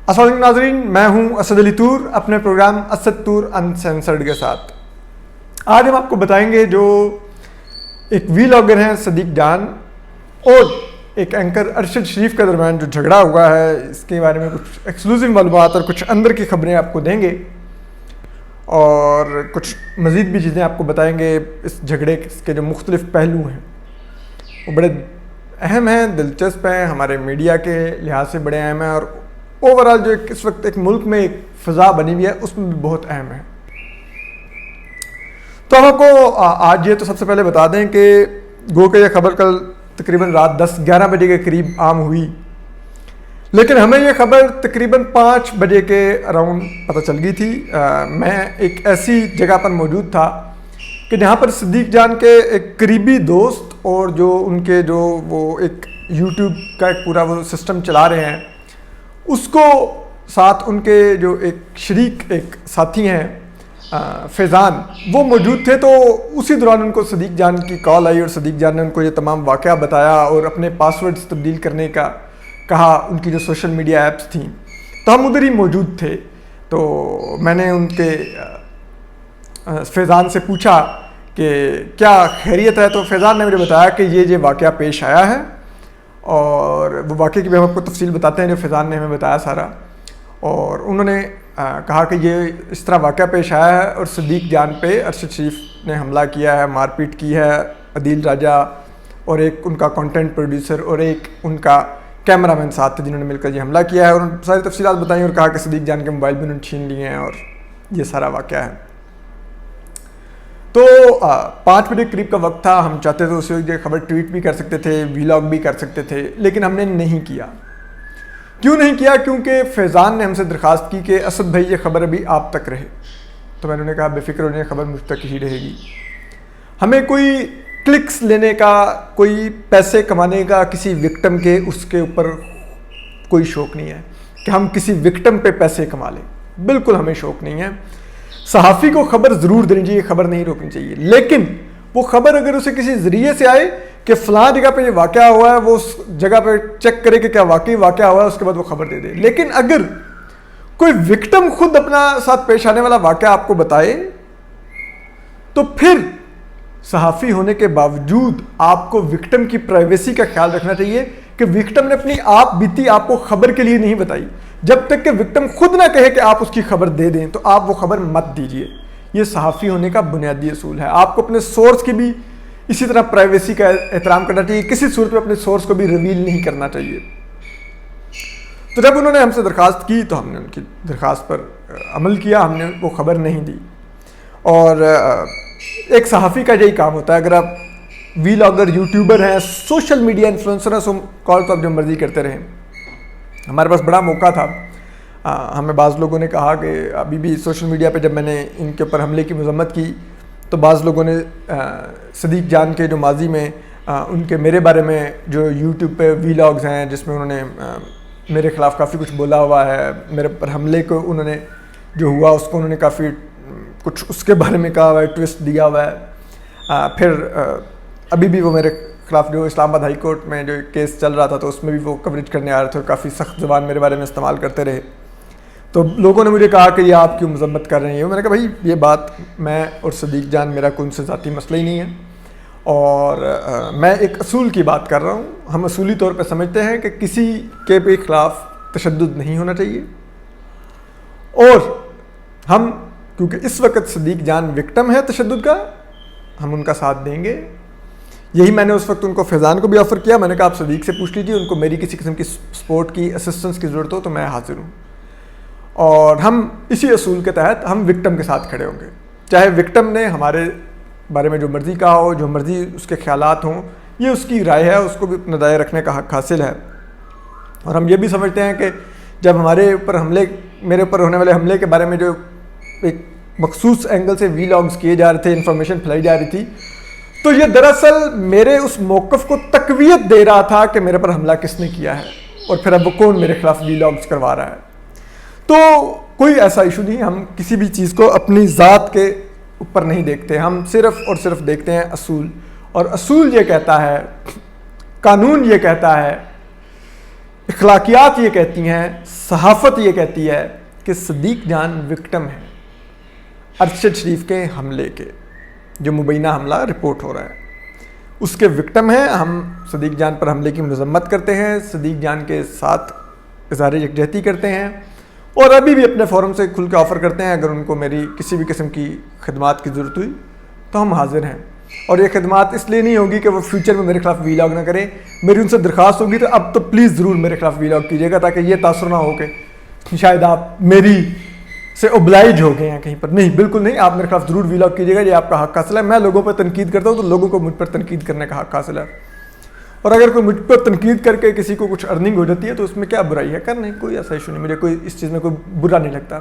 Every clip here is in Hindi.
अस्सलाम वालेकुम नाज़रीन, मैं हूं असद अली तूर अपने प्रोग्राम असद तूर अनसेंसर्ड के साथ। आज हम आपको बताएंगे जो एक वीलॉगर हैं सदीक जान और एक एंकर अरशद शरीफ के दरमियान जो झगड़ा हुआ है, इसके बारे में कुछ एक्सक्लूसिव मालूमात और कुछ अंदर की खबरें आपको देंगे और कुछ मज़ीद भी चीज़ें आपको बताएंगे। इस झगड़े के जो मुख्तलिफ पहलू हैं वो बड़े अहम हैं, दिलचस्प हैं, हमारे मीडिया के लिहाज से बड़े अहम हैं और ओवरऑल जो इस वक्त एक मुल्क में एक फ़िज़ा बनी हुई है उसमें भी बहुत अहम है। तो हम आपको आज ये तो सबसे पहले बता दें कि गो के ये खबर कल तकरीबन रात 10-11 बजे के करीब आम हुई, लेकिन हमें ये खबर तकरीबन 5 बजे के अराउंड पता चल गई थी। मैं एक ऐसी जगह पर मौजूद था कि जहाँ पर सदीक जान के एक करीबी दोस्त और जो उनके जो वो एक यूट्यूब का एक पूरा वो सिस्टम चला रहे हैं, उसको साथ उनके जो एक शरीक एक साथी हैं फैज़ान, वो मौजूद थे। तो उसी दौरान उनको सदीक जान की कॉल आई और सदीक जान ने उनको ये तमाम वाक़या बताया और अपने पासवर्ड्स तब्दील करने का कहा, उनकी जो सोशल मीडिया ऐप्स थी। तो हम उधर ही मौजूद थे। तो मैंने उनके फैज़ान से पूछा कि क्या खैरियत है। तो फैज़ान ने मुझे बताया कि ये वाक़या पेश आया है और वो वाक़े की भी हम आपको तफसील बताते हैं जो फैज़ान ने हमें बताया सारा। और उन्होंने कहा कि ये इस तरह वाक़या पेश आया है और सदीक जान पे अरशद शरीफ ने हमला किया है, मारपीट की है। अदील राजा और एक उनका कंटेंट प्रोड्यूसर और एक उनका कैमरामैन साथ थे जिन्होंने मिलकर ये हमला किया है और सारी तफसीलात बताई और कहा कि सदीक जान के मोबाइल भी उन्होंने छीन लिए हैं और ये सारा वाक़या है। तो 5 बजे करीब का वक्त था। हम चाहते थे उस वक्त ये खबर ट्वीट भी कर सकते थे, वीलॉग भी कर सकते थे, लेकिन हमने नहीं किया। क्यों नहीं किया? क्योंकि फैज़ान ने हमसे दरख्वास्त की कि असद भाई ये खबर अभी आप तक रहे। तो मैंने उन्हें कहा बेफिक्र होने खबर मुझ तक ही रहेगी। हमें कोई क्लिक्स लेने का, कोई पैसे कमाने का किसी विक्टिम के उसके ऊपर कोई शौक़ नहीं है कि हम किसी विक्टिम पे पैसे कमा लें, बिल्कुल हमें शौक़ नहीं है। सहाफ़ी को खबर ज़रूर देनी चाहिए, खबर नहीं रोकनी चाहिए, लेकिन वो खबर अगर उसे किसी ज़रिए से आए कि फ़लाँ जगह पे ये वाक़या हुआ है, वो उस जगह पे चेक करे कि क्या वाकई वाक़या हुआ है, उसके बाद वो खबर दे दे। लेकिन अगर कोई विक्टिम खुद अपना साथ पेश आने वाला वाक़या आपको बताए तो फिर सहाफ़ी होने के बावजूद आपको विक्टिम की प्राइवेसी का ख्याल रखना चाहिए कि विक्टिम ने अपनी आप बीती आपको खबर के लिए नहीं बताई। जब तक कि विक्टिम खुद ना कहे कि आप उसकी खबर दे दें तो आप वो खबर मत दीजिए। ये सहाफ़ी होने का बुनियादी असूल है। आपको अपने सोर्स की भी इसी तरह प्राइवेसी का एहतराम करना चाहिए, किसी सूरत में अपने सोर्स को भी रिवील नहीं करना चाहिए। तो जब उन्होंने हमसे दरख्वास्त की तो हमने उनकी दरख्वास्त पर अमल किया, हमने वो खबर नहीं दी। और एक सहाफ़ी का यही काम होता है। अगर आप वीलॉगर, यूट्यूबर हैं, सोशल मीडिया इन्फ्लुएंसर हैं, सो कॉल तो आप जो मर्ज़ी करते रहें। हमारे पास बड़ा मौका था। हमें बाज़ लोगों ने कहा कि अभी भी सोशल मीडिया पे जब मैंने इनके ऊपर हमले की मज़म्मत की तो बाज़ लोगों ने सदीक जान के जो माजी में उनके मेरे बारे में जो यूट्यूब पे वीलॉग्स हैं जिसमें उन्होंने मेरे ख़िलाफ़ काफ़ी कुछ बोला हुआ है, मेरे पर हमले को उन्होंने जो हुआ उसको उन्होंने काफ़ी कुछ उसके बारे में कहा हुआ है, ट्विस्ट दिया हुआ है। फिर अभी भी वो मेरे ख़िलाफ़ जो इस्लामाबाद हाई कोर्ट में जो केस चल रहा था तो उसमें भी वो कवरेज करने आ रहे थे और काफ़ी सख्त ज़ुबान मेरे बारे में इस्तेमाल करते रहे। तो लोगों ने मुझे कहा कि ये आप क्यों मजम्मत कर रहे हैं। मैंने कहा भाई ये बात मैं और सदीक जान मेरा कोई उनसे ज़ाती मसला ही नहीं है और मैं एक असूल की बात कर रहा हूँ। हम असूली तौर पे समझते हैं कि किसी के भी ख़िलाफ़ तशद्दुद नहीं होना चाहिए और हम क्योंकि इस वक्त सदीक जान विक्टिम है तशद्दुद का, हम उनका साथ देंगे। यही मैंने उस वक्त उनको फैज़ान को भी ऑफ़र किया। मैंने कहा आप सदीक से पूछ लीजिए, उनको मेरी किसी किस्म की सपोर्ट की, असिस्टेंस की ज़रूरत हो तो मैं हाजिर हूँ। और हम इसी असूल के तहत हम विक्टिम के साथ खड़े होंगे, चाहे विक्टिम ने हमारे बारे में जो मर्ज़ी कहा हो, जो मर्ज़ी उसके ख्यालात हों, ये उसकी राय है, उसको भी अपना दायरा रखने का हक़ हासिल है। और हम ये भी समझते हैं कि जब हमारे ऊपर हमले, मेरे ऊपर होने वाले हमले के बारे में जो एक मखसूस एंगल से वीलॉग्स किए जा रहे थे, इन्फॉर्मेशन फैलाई जा रही थी, तो ये दरअसल मेरे उस मौक़िफ़ को तक़वियत दे रहा था कि मेरे पर हमला किसने किया है और फिर अब वो कौन मेरे ख़िलाफ़ वीलॉग्स करवा रहा है। तो कोई ऐसा इशू नहीं, हम किसी भी चीज़ को अपनी ज़ात के ऊपर नहीं देखते, हम सिर्फ़ और सिर्फ देखते हैं असूल। और असूल ये कहता है, कानून ये कहता है, अखलाकियात ये कहती हैं, सहाफ़त ये कहती है कि सदीक जान विक्टिम है अरशद शरीफ के हमले के, जो मुबैना हमला रिपोर्ट हो रहा है उसके विक्टिम हैं। हम सदीक जान पर हमले की मजम्मत करते हैं, सदीक जान के साथ इज़हार यकजहती करते हैं और अभी भी अपने फोरम से खुल के ऑफ़र करते हैं अगर उनको मेरी किसी भी किस्म की खिदमात की ज़रूरत हुई तो हम हाजिर हैं। और ये खिदमात इसलिए नहीं होगी कि वो फ्यूचर में मेरे खिलाफ वीलॉग ना करें, मेरी उनसे दरख्वास्त होगी तो अब तो प्लीज़ ज़रूर मेरे खिलाफ वीलॉग कीजिएगा ताकि ये तासुर ना हो कि शायद आप मेरी से ओब्लाइज हो गए हैं कहीं पर। नहीं, बिल्कुल नहीं, आप मेरे खिलाफ ज़रूर वीलॉग कीजिएगा, ये आपका हक हासिल है। मैं लोगों पर तनकीद करता हूँ तो लोगों को मुझ पर तनकीद करने का हक हासिल है, और अगर कोई मुझ पर तनकीद करके किसी को कुछ अर्निंग हो जाती है तो उसमें क्या बुराई है, कर नहीं, कोई ऐसा इशू नहीं, मुझे कोई इस चीज़ में कोई बुरा नहीं लगता।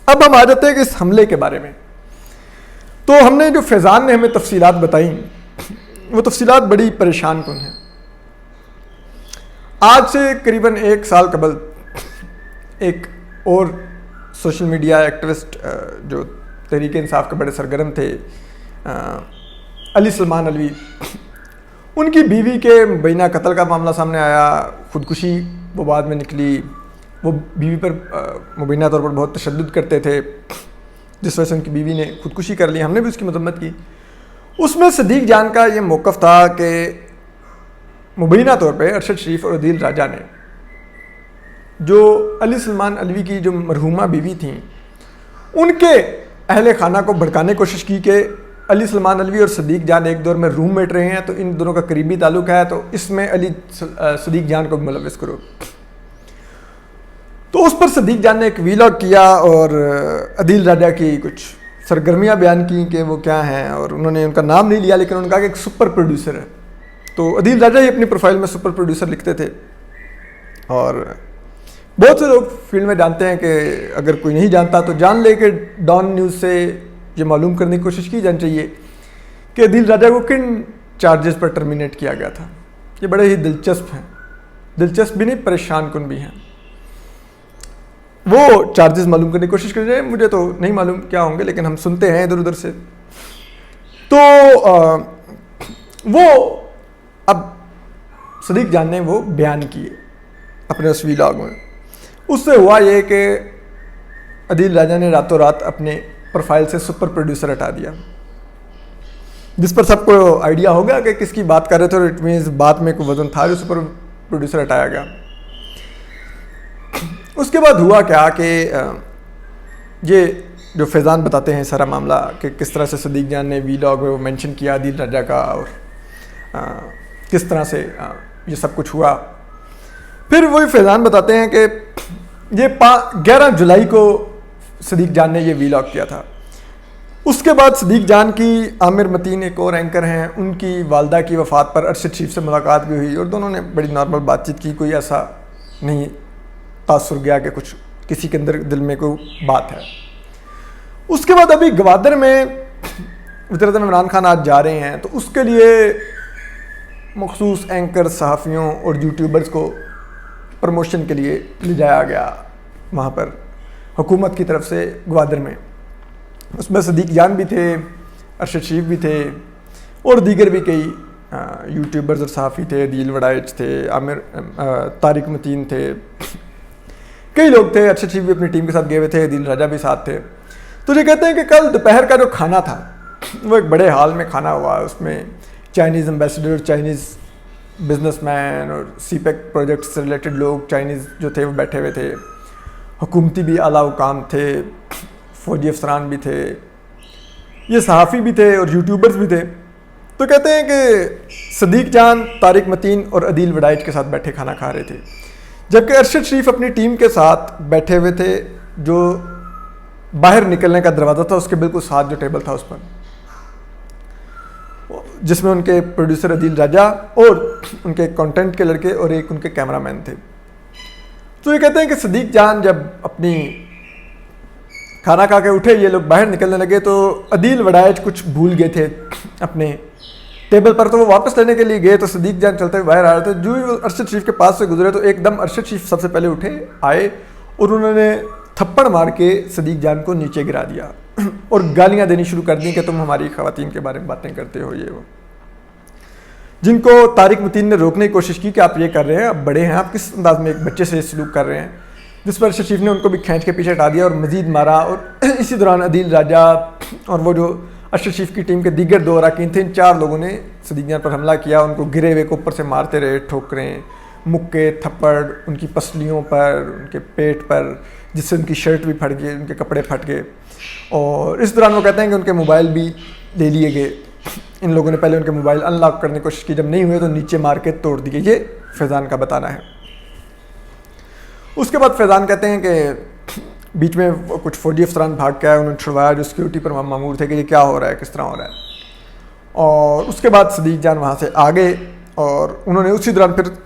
अब हम आ जाते हैं कि इस हमले के बारे में। तो हमने जो फैज़ान ने हमें तफसीलात बताई वो तफसीलात बड़ी परेशान कुन हैं। आज से करीबन 1 साल कबल एक और सोशल मीडिया एक्टिविस्ट जो तहरीक इंसाफ के बड़े सरगर्म थे, अली सलमान अलवी, उनकी बीवी के मुबैना कत्ल का मामला सामने आया। ख़ुदकुशी वो बाद में निकली। वो बीवी पर मुबैना तौर पर बहुत तशद्दुद करते थे जिस वजह से उनकी बीवी ने ख़ुदकुशी कर ली, हमने भी उसकी मजम्मत की। उसमें सदीक जान का ये मौक़िफ़ था कि मुबैना तौर पे अरशद शरीफ और अदील राजा ने जो अली सलमान अलवी की जो मरहूमा बीवी थी उनके अहले खाना को भड़काने की कोशिश की कि अली सलमान अलवी और सदीक जान एक दौर में रूममेट रहे हैं तो इन दोनों का करीबी ताल्लुक़ है, तो इसमें सदीक जान को मुलव्वस करो। तो उस पर सदीक जान ने एक वीलॉग किया और अदील राजा की कुछ सरगर्मियाँ बयान की कि वो क्या हैं, और उन्होंने उनका नाम नहीं लिया लेकिन उन्होंने कहा कि एक सुपर प्रोड्यूसर है। तो अदील राजा ही अपनी प्रोफाइल में सुपर प्रोड्यूसर लिखते थे। और बहुत से लोग फील्ड में जानते हैं कि अगर कोई नहीं जानता तो जान ले कि डॉन न्यूज़ से ये मालूम करने की कोशिश की जानी चाहिए कि अदील राजा को किन चार्जेस पर टर्मिनेट किया गया था। ये बड़े ही दिलचस्प हैं, दिलचस्प भी नहीं, परेशान कुन भी हैं। वो चार्जेस मालूम करने की कोशिश कर रहे हैं, मुझे तो नहीं मालूम क्या होंगे लेकिन हम सुनते हैं इधर उधर से। तो वो अब सदीक जान ने वो बयान किए अपने उस वीलॉग में। उससे हुआ ये कि अदील राजा ने रातों रात अपने प्रोफाइल से सुपर प्रोड्यूसर हटा दिया, जिस पर सबको आइडिया हो गया कि किसकी बात कर रहे थे, और इट मीन्स बात में कोई वजन था जो सुपर प्रोड्यूसर हटाया गया। उसके बाद हुआ क्या कि ये जो फैज़ान बताते हैं सारा मामला कि किस तरह से सदीक जान ने वीलॉग में वो मेंशन किया अदील राजा का, और किस तरह से ये सब कुछ हुआ। फिर वही फैज़ान बताते हैं कि ये 11 जुलाई को सदीक जान ने ये वीलॉग किया था। उसके बाद सदीक जान की आमिर मतीन एक और एंकर हैं, उनकी वालदा की वफ़ात पर अरशद शरीफ से मुलाकात भी हुई और दोनों ने बड़ी नॉर्मल बातचीत की। कोई ऐसा नहीं तासुर गया कि कुछ किसी के अंदर दिल में कोई बात है। उसके बाद अभी गवादर में वज़ीर आज़म इमरान खान आज जा रहे हैं, तो उसके लिए मखसूस एंकर, सहाफ़ियों और यूट्यूबर्स को प्रमोशन के लिए ले जाया गया वहाँ पर हुकूमत की तरफ से गवादर में। उसमें सदीक जान भी थे, अरशद शरीफ भी थे और दीगर भी कई यूट्यूबर्स और सहाफ़ी थे, अदील वड़ाइच थे, आमिर तारिक मतीन थे, कई लोग थे। अरशद शरीफ भी अपनी टीम के साथ गए हुए थे, अदील राजा भी साथ थे। तो ये कहते हैं कि कल दोपहर का जो खाना था वो एक बड़े हाल में खाना हुआ, उसमें चाइनीज़ एम्बेसडर, चाइनीज़ बिजनेसमैन और सीपेक प्रोजेक्ट से रिलेटेड लोग चाइनीज़ जो थे वो बैठे हुए थे, हुकूमती भी आला हुकाम थे, फ़ौजी अफसरान भी थे, ये सहाफ़ी भी थे और यूट्यूबर्स भी थे। तो कहते हैं कि सदीक जान, तारिक मतीन और अदील वड़ाइच के साथ बैठे खाना खा रहे थे, जबकि अरशद शरीफ अपनी टीम के साथ बैठे हुए थे। जो बाहर निकलने का दरवाज़ा था उसके बिल्कुल साथ जो टेबल था उस पर, जिसमें उनके प्रोड्यूसर अदील राजा और उनके कंटेंट के लड़के और एक उनके कैमरामैन थे। तो ये कहते हैं कि सदीक जान जब अपनी खाना खा के उठे, ये लोग बाहर निकलने लगे, तो अदील वड़ाइच कुछ भूल गए थे अपने टेबल पर, तो वो वापस लेने के लिए गए। तो सदीक जान चलते हुए बाहर आ रहे थे, जो ही वो अरशद शरीफ के पास से गुजरे तो एकदम अरशद शरीफ सबसे पहले उठे, आए और उन्होंने थप्पड़ मार के सदीक जान को नीचे गिरा दिया और गालियां देनी शुरू कर दी कि तुम हमारी ख़वातीन के बारे में बातें करते हो, ये वो। जिनको तारिक मतीन ने रोकने की कोशिश की कि आप ये कर रहे हैं, आप बड़े हैं, आप किस अंदाज में एक बच्चे से सलूक कर रहे हैं, जिस पर अरशद शरीफ ने उनको भी खींच के पीछे हटा दिया और मजीद मारा। और इसी दौरान अदील राजा और वो जो अरशद शरीफ की टीम के दीगर 2 अरकान थे, इन 4 लोगों ने सदीक जान पर हमला किया। उनको गिरे हुए को ऊपर से मारते रहे, ठोकरें, मुक्के, थप्पड़ उनकी पसलियों पर, उनके पेट पर, जिससे उनकी शर्ट भी फट गई, उनके कपड़े फट गए। और इस दौरान वो कहते हैं कि उनके मोबाइल भी ले लिए गए। इन लोगों ने पहले उनके मोबाइल अनलॉक करने की कोशिश की, जब नहीं हुए तो नीचे मार के तोड़ दिए। ये फैज़ान का बताना है। उसके बाद फैज़ान कहते हैं कि बीच में कुछ फौजी अफसरान भाग के आए, उन्होंने छुड़वाया जो सिक्योरिटी पर मामूर थे कि ये क्या हो रहा है, किस तरह हो रहा है। और उसके बाद सदीक जान वहाँ से आ गए और उन्होंने उसी दौरान फिर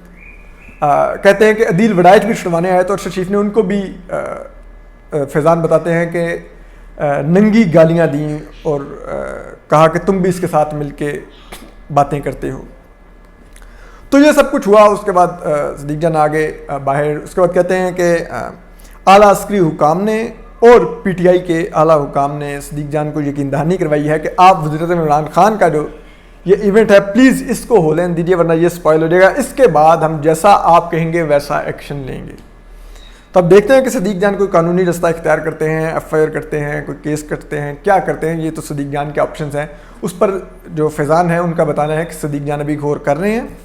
कहते हैं कि अदील वड़ाइच भी छुड़वाने आए तो अरशद शरीफ ने उनको भी फैज़ान बताते हैं कि नंगी गालियाँ दी और कहा कि तुम भी इसके साथ मिलके बातें करते हो। तो ये सब कुछ हुआ। उसके बाद सदीक जान आ गए बाहर। उसके बाद कहते हैं कि आला अस्करी हुकाम ने और पीटीआई के आला हुकाम ने सदीक जान को यकीन दहानी करवाई है कि आप वज़ीर-ए-आज़म इमरान खान का जो ये इवेंट है, प्लीज़ इसको होने दीजिए वरना ये स्पॉइल हो जाएगा। इसके बाद हम जैसा आप कहेंगे वैसा एक्शन लेंगे। तो अब देखते हैं कि सदीक जान कोई कानूनी रास्ता इख्तियार करते हैं, FIR करते हैं, कोई केस करते हैं, क्या करते हैं। ये तो सदीक जान के ऑप्शंस हैं। उस पर जो फैज़ान है उनका बताना है कि सदीक जान अभी गौर कर रहे हैं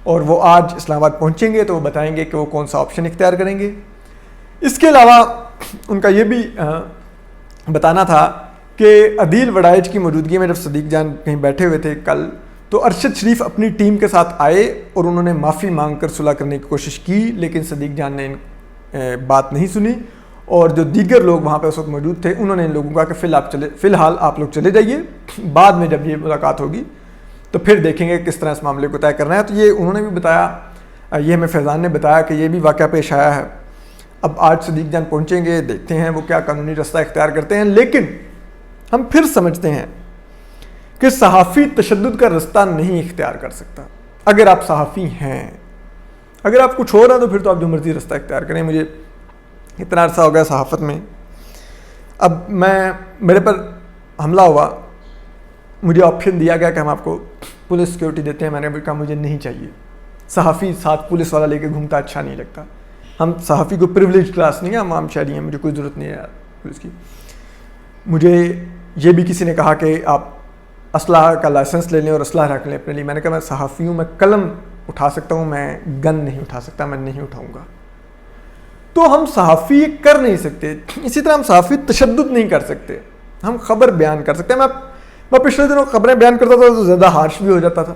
और वो आज इस्लामाबाद पहुंचेंगे तो वो बताएंगे कि वो कौन सा ऑप्शन इख्तियार करेंगे। इसके अलावा उनका ये भी बताना था कि अदील वड़ाइच की मौजूदगी में जब सदीक जान कहीं बैठे हुए थे कल, तो अरशद शरीफ अपनी टीम के साथ आए और उन्होंने माफ़ी मांग कर सुलह करने की कोशिश की, लेकिन सदीक जान ने बात नहीं सुनी। और जो दीगर लोग वहाँ पे उस वक्त मौजूद थे उन्होंने इन लोगों को कहा कि फ़िलहाल आप लोग चले जाइए, बाद में जब ये मुलाकात होगी तो फिर देखेंगे किस तरह इस मामले को तय करना है। तो ये उन्होंने भी बताया, ये हमें फैज़ान ने बताया कि ये भी वाक़या पेश आया है। अब आज सदीक जान पहुँचेंगे, देखते हैं वो क्या कानूनी रास्ता इख्तियार करते हैं। लेकिन हम फिर समझते हैं कि सहाफ़ी तशद्दुद का रास्ता नहीं इख्तियार कर सकता। अगर आप सहाफ़ी हैं, अगर आप कुछ हो रहा है तो फिर तो आप जो मर्ज़ी रास्ता इख्तियार करें। मुझे इतना अरसा हो गया सहाफ़त में, अब मेरे पर हमला हुआ, मुझे ऑप्शन दिया गया कि हम आपको पुलिस सिक्योरिटी देते हैं। मैंने भी कहा मुझे नहीं चाहिए। सहाफ़ी साथ पुलिस वाला लेके घूमता अच्छा नहीं लगता। हम सहाफ़ी को प्रिविलेज क्लास नहीं है, हम आम शहरी हैं, मुझे कोई ज़रूरत नहीं है यार पुलिस की। मुझे ये भी किसी ने कहा कि आप असलाह का लाइसेंस ले लें और असलाह रख लें अपने लिए। मैंने कहा मैं सहाफ़ी हूँ, मैं कलम उठा सकता हूँ, मैं गन नहीं उठा सकता, मैं नहीं उठाऊँगा। तो हम सहाफ़ी कर नहीं सकते। इसी तरह हम सहाफ़ी तशद्दुद नहीं कर सकते। हम खबर बयान कर सकते हैं। मैं पिछले दिनों खबरें बयान करता था तो ज़्यादा हार्श भी हो जाता था,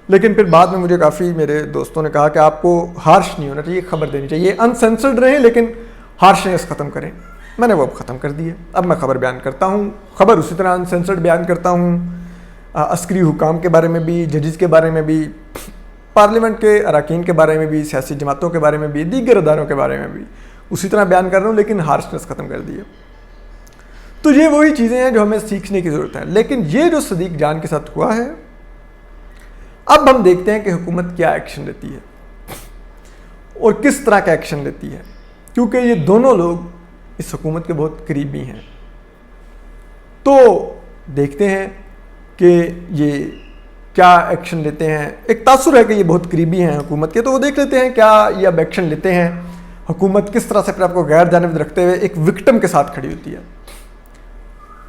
लेकिन फिर बाद में मुझे काफ़ी मेरे दोस्तों ने कहा कि आपको हार्श नहीं होना चाहिए, खबर देनी चाहिए, अनसेंसर्ड रहें लेकिन हार्शनेस ख़त्म करें। मैंने वो अब ख़त्म कर दी है। अब मैं ख़बर बयान करता हूँ, ख़बर उसी तरह अनसेंसर्ड बयान करता हूँ। अस्करी हुकाम के बारे में भी, जजेस के बारे में भी, पार्लियामेंट के अरकान के बारे में भी, सियासी जमातों के बारे में भी, दीगर अदारों के बारे में भी उसी तरह बयान कर रहा हूँ, लेकिन हार्शनेस ख़त्म कर दी है। तो ये वही चीज़ें हैं जो हमें सीखने की ज़रूरत है। लेकिन ये जो सदीक जान के साथ हुआ है, अब हम देखते हैं कि हुकूमत क्या एक्शन लेती है और किस तरह का एक्शन लेती है, क्योंकि ये दोनों लोग इस हुकूमत के बहुत करीबी हैं। तो देखते हैं कि ये क्या एक्शन लेते हैं। एक तासुर है कि ये बहुत करीबी हैं हुकूमत के, तो वो देख लेते हैं क्या ये अब एक्शन लेते हैं। हुकूमत किस तरह से अपने आपको गैर जानिब रखते हुए एक विक्टिम के साथ खड़ी होती है।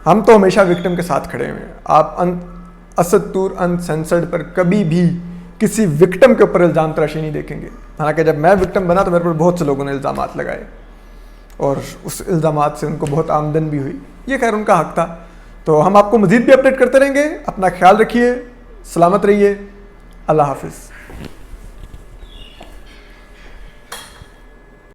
हम तो हमेशा विक्टिम के साथ खड़े हुए हैं। आप असदतूर अनसेंसर्ड पर कभी भी किसी विक्टिम के ऊपर इल्ज़ाम तराशी नहीं देखेंगे। हालांकि जब मैं विक्टिम बना तो मेरे पर बहुत से लोगों ने इल्ज़ामात लगाए और उस इल्ज़ामात से उनको बहुत आमदन भी हुई। ये खैर उनका हक था। तो हम आपको मज़ीद भी अपडेट करते रहेंगे। अपना ख्याल रखिए, सलामत रहिए। अल्लाह हाफिज़।